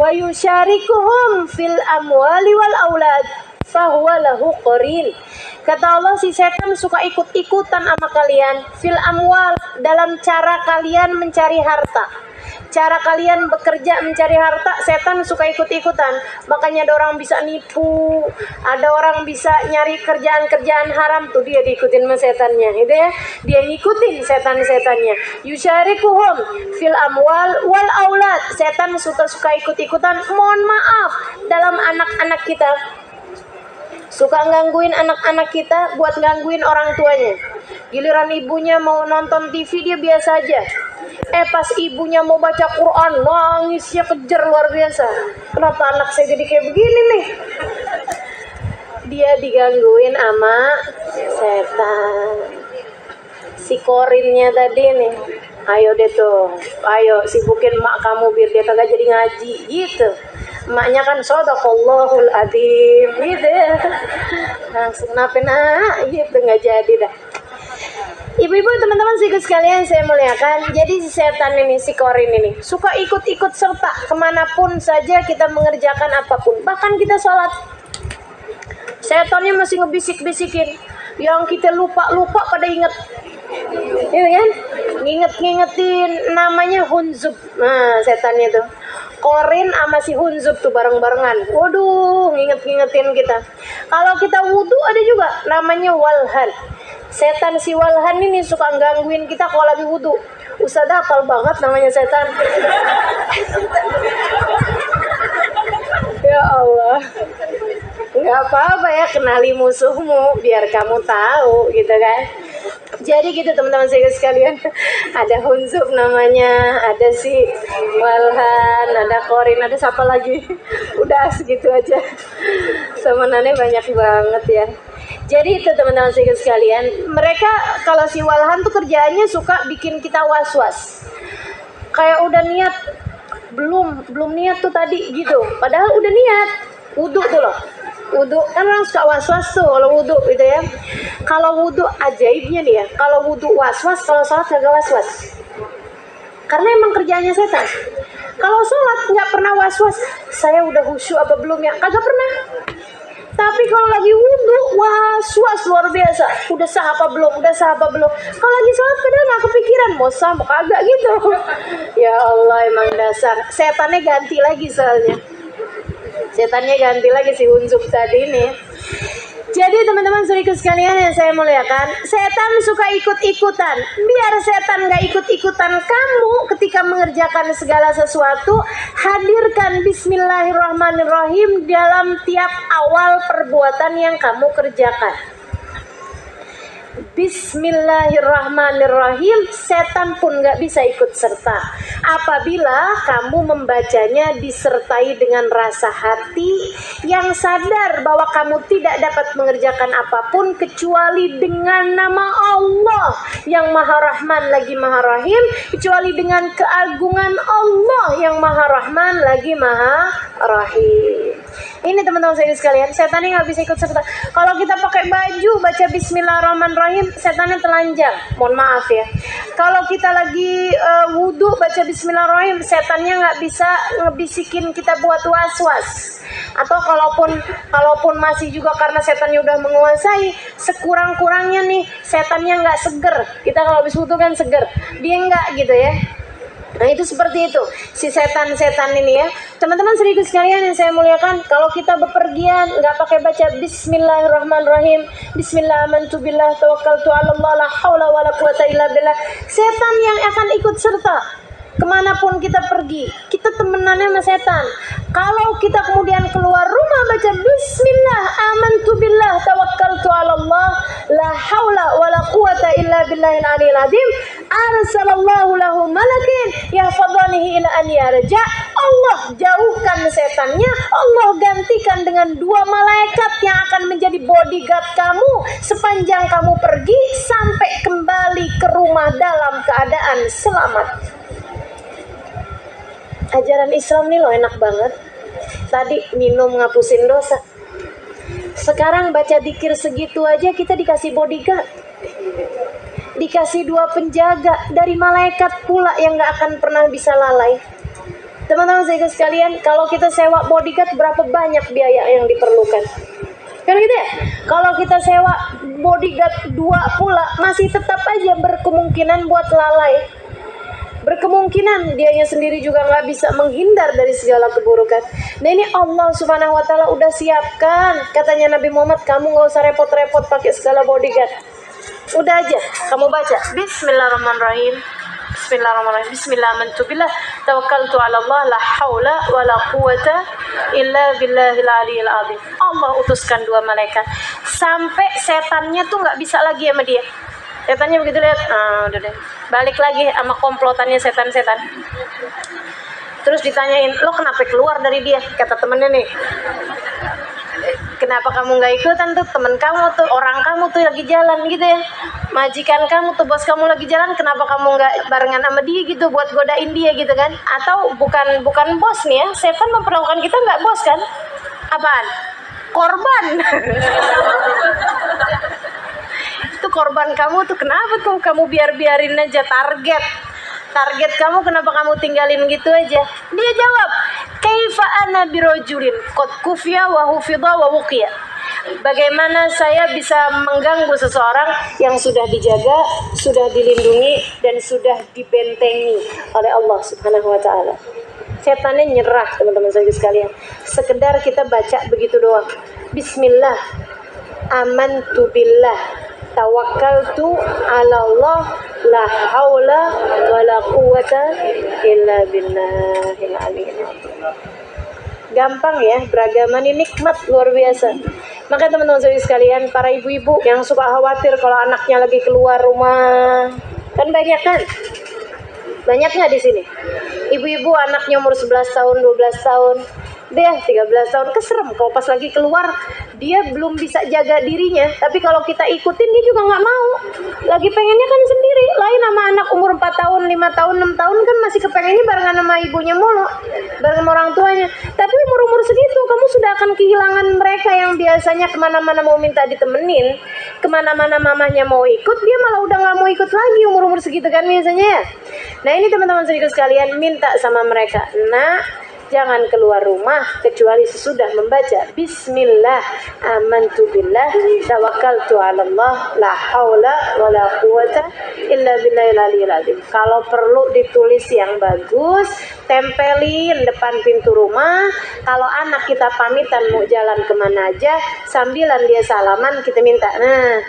wa yusyarikuhum fil amwali wal aulad fahuwa lahu qarin. Kata Allah, si setan suka ikut-ikutan sama kalian fil amwal, dalam cara kalian mencari harta. Cara kalian bekerja mencari harta, setan suka ikut-ikutan. Makanya ada orang bisa nipu, ada orang bisa nyari kerjaan-kerjaan haram, tuh dia diikutin sama setannya, gitu ya. Dia ngikutin setan-setannya. Yusyarikuhum fil amwal wal aulad. Setan suka ikut-ikutan, mohon maaf, dalam anak-anak kita. Suka gangguin anak-anak kita buat gangguin orang tuanya. Giliran ibunya mau nonton TV, dia biasa aja. Pas ibunya mau baca Quran, nangisnya kejer luar biasa. Kenapa anak saya jadi kayak begini nih? Dia digangguin sama setan. Si korinnya tadi nih, ayo deh tuh, ayo sibukin mak kamu biar dia kagak jadi ngaji, gitu. Emaknya kan shadaqallahul adzim, gitu ya. Langsung gitu, nggak jadi dah. Ibu-ibu, teman-teman sikut sekalian saya muliakan. Jadi si setan ini, si korin ini suka ikut-ikut serta kemanapun saja kita mengerjakan apapun. Bahkan kita sholat, setannya masih ngebisik-bisikin. Yang kita lupa pada inget, ya kan? Ngingetin namanya Hunzub. Nah, setannya tuh korin sama si Hunzub tuh bareng-barengan. Waduh, ngingetin kita. Kalau kita wudu ada juga namanya Walhan. Setan si Walhan ini suka gangguin kita kalau lagi wudu. Ustazah hafal banget namanya setan. Ya Allah. Nggak apa-apa ya, kenali musuhmu biar kamu tahu, gitu kan. Jadi gitu teman-teman saya sekalian. Ada Hunzub namanya, ada si Walhan, ada Korin, ada siapa lagi. Udah segitu aja. Temenannya banyak banget ya. Jadi itu teman-teman saya sekalian, mereka kalau si Walhan tuh kerjaannya suka bikin kita was-was. Kayak udah niat, belum niat tuh tadi gitu. Padahal udah niat, wudu tuh loh. Wudu kan orang suka was-was tuh kalau wudu gitu ya. Kalau wudu ajaibnya nih ya, kalau wudu was-was, kalau sholat kagak was-was. Karena emang kerjaannya setan. Kalau sholat nggak pernah was-was, saya udah khusyuk apa belum ya, kagak pernah. Tapi kalau lagi wudu, was-was luar biasa. Udah sah apa belum? Kalau lagi sholat padahal nggak kepikiran, mau sah mau kagak gitu. Ya Allah, emang dasar. Setannya ganti lagi soalnya. Setannya ganti lagi si Hunzub tadi ini. Jadi teman-teman saudaraku sekalian yang saya muliakan, setan suka ikut-ikutan. Biar setan gak ikut-ikutan kamu ketika mengerjakan segala sesuatu, hadirkan Bismillahirrahmanirrahim dalam tiap awal perbuatan yang kamu kerjakan. Bismillahirrahmanirrahim, setan pun gak bisa ikut serta apabila kamu membacanya disertai dengan rasa hati yang sadar bahwa kamu tidak dapat mengerjakan apapun kecuali dengan nama Allah yang Maha Rahman lagi Maha Rahim, kecuali dengan keagungan Allah yang Maha Rahman lagi Maha Rahim. Ini teman-teman saya sekalian, setannya nggak bisa ikut serta. Kalau kita pakai baju baca Bismillahirrahmanirrahim, setannya telanjang. Mohon maaf ya. Kalau kita lagi wudu baca Bismillahirrahmanirrahim, setannya nggak bisa ngebisikin kita buat was-was. Atau kalaupun masih juga karena setannya udah menguasai, sekurang-kurangnya nih setannya nggak seger. Kita kalau habis wudu kan seger, dia nggak gitu ya. Nah itu seperti itu si setan-setan ini ya. Teman-teman saudaraku sekalian yang saya muliakan, kalau kita bepergian nggak pakai baca Bismillahirrahmanirrahim, Bismillah amantu billah tawakkaltu 'ala Allah la haula wala quwata illa billah, setan yang akan ikut serta kemanapun kita pergi. Kita temenannya sama setan. Kalau kita kemudian keluar rumah baca Bismillah amantu billah tawakkaltu 'ala Allah la haula wala quwata illa billahil aliyil azim, arsalallahu lahu malakin yahfadhanihi ila an yarja. Allah jauhkan setannya, Allah gantikan dengan 2 malaikat yang akan menjadi bodyguard kamu sepanjang kamu pergi sampai kembali ke rumah dalam keadaan selamat. Ajaran Islam nih loh enak banget. Tadi minum ngapusin dosa, sekarang baca dzikir segitu aja kita dikasih bodyguard, dikasih 2 penjaga dari malaikat pula yang gak akan pernah bisa lalai. Teman-teman saya sekalian, kalau kita sewa bodyguard berapa banyak biaya yang diperlukan? Kan gitu ya? Kalau kita sewa bodyguard 2 pula, masih tetap aja berkemungkinan buat lalai. Berkemungkinan dianya sendiri juga nggak bisa menghindar dari segala keburukan. Nah ini Allah Subhanahu Wa Taala udah siapkan. Katanya Nabi Muhammad, kamu nggak usah repot-repot pakai segala bodyguard. Udah aja, kamu baca Bismillahirrahmanirrahim. Bismillahirrahmanirrahim. Bismillahirrahmanirrahim. Tawakkaltu 'ala Allah, la haula wa la quwata illa billahil aliyil azim. Allah utuskan 2 malaikat. Sampai setannya tuh nggak bisa lagi sama dia. Setannya begitu lihat, udah deh. Balik lagi sama komplotannya setan-setan. Terus ditanyain, lo kenapa keluar dari dia? Kata temennya nih, kenapa kamu nggak ikutan tuh? Temen kamu tuh, orang kamu tuh lagi jalan gitu ya. Majikan kamu tuh, bos kamu lagi jalan, kenapa kamu nggak barengan sama dia gitu buat godain dia gitu kan? Atau bukan bos nih ya, setan memperlakukan kita nggak bos kan? Apaan? Korban. Itu korban kamu tuh, kenapa tuh kamu biarin aja target kamu, kenapa kamu tinggalin gitu aja? Dia jawab, kaifa ana birojulin qad kufiya wa hufidha wa wuqiya. Bagaimana saya bisa mengganggu seseorang yang sudah dijaga, sudah dilindungi, dan sudah dibentengi oleh Allah Subhanahu Wa Taala. Setannya nyerah, teman-teman saya sekalian. Sekedar kita baca begitu doang. Bismillah, amantu billah, tawakkaltu 'ala Allah, la haula wa la quwata illa billahil aliyyil azim. Gampang ya, beragama ini nikmat luar biasa. Maka teman-teman saya sekalian, para ibu-ibu yang suka khawatir kalau anaknya lagi keluar rumah, kan banyak kan? Banyak nggak di sini? Ibu-ibu anaknya umur 11 tahun, 12 tahun, dia 13 tahun, keserem kalau pas lagi keluar dia belum bisa jaga dirinya. Tapi kalau kita ikutin dia juga nggak mau. Lagi pengennya kan sendiri. Lain sama anak umur 4 tahun, 5 tahun, 6 tahun kan masih kepengennya barengan sama ibunya mulu, bareng sama orang tuanya. Tapi umur-umur segitu kamu sudah akan kehilangan mereka yang biasanya kemana-mana mau minta ditemenin, kemana-mana mamanya mau ikut, dia malah udah nggak mau ikut lagi umur-umur segitu kan biasanya ya. Nah ini teman-teman sedikit sekalian, minta sama mereka, nah jangan keluar rumah kecuali sesudah membaca Bismillah, amantu billah, tawakkaltu 'ala Allah, la haula wa la quwata illa billahil aliyil azim. Kalau perlu ditulis yang bagus, tempelin depan pintu rumah. Kalau anak kita pamitan mau jalan kemana aja, sambilan dia salaman kita minta, nah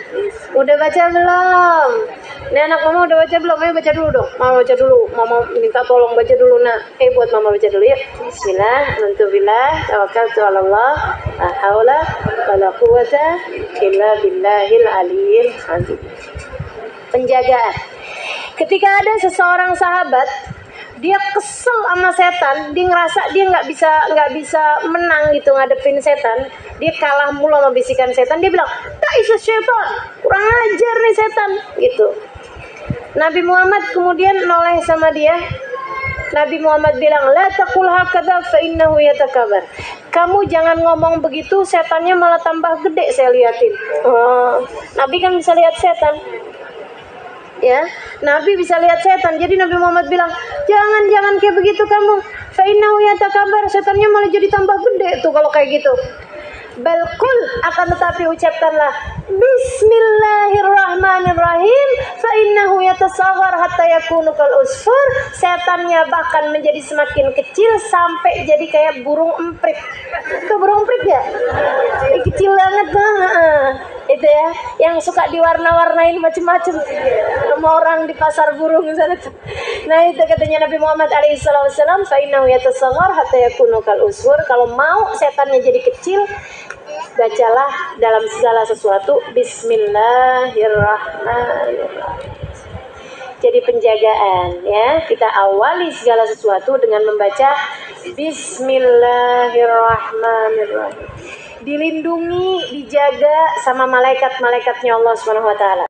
udah baca belum? Nih anak mama udah baca belum? Ayo baca dulu dong. Mama baca dulu. Mama minta tolong baca dulu nak. Buat mama baca dulu ya. Bismillah, alhamdulillah, tawakkaltu 'ala Allah, la haula wa la quwata illa billahil aliyil azim. Penjagaan. Ketika ada seseorang sahabat, dia kesel sama setan, dia ngerasa dia nggak bisa menang gitu ngadepin setan, dia kalah mulu sama bisikan setan. Dia bilang, "Ta'isa syaitan, kurang ajar nih setan," gitu. Nabi Muhammad kemudian noleh sama dia. Nabi Muhammad bilang, la taqul hakadha fa innahu yatakabbar. Kamu jangan ngomong begitu, setannya malah tambah gede saya liatin. Nabi kan bisa lihat setan. Ya, Nabi bisa lihat setan. Jadi Nabi Muhammad bilang, jangan kayak begitu kamu. Fa innahu yatakabbar, setannya malah jadi tambah gede tuh kalau kayak gitu. Balqul, akan tetapi ucapkanlah Bismillahirrahmanirrahim, fa innahu yatasaghar hatta yakunu kal usfur. Setannya bahkan menjadi semakin kecil sampai jadi kayak burung emprit. Ke burung emprit ya? Kecil banget itu ya, yang suka diwarna-warnain macam-macam sama orang di pasar burung sana. Nah itu katanya Nabi Muhammad alaihissalam, fa innahu yatasaghar hatta yakunu kal usfur. Kalau mau setannya jadi kecil, bacalah dalam segala sesuatu Bismillahirrahmanirrahim. Jadi penjagaan ya, kita awali segala sesuatu dengan membaca Bismillahirrahmanirrahim. Dilindungi, dijaga sama malaikat-malaikatnya Allah Subhanahu wa taala.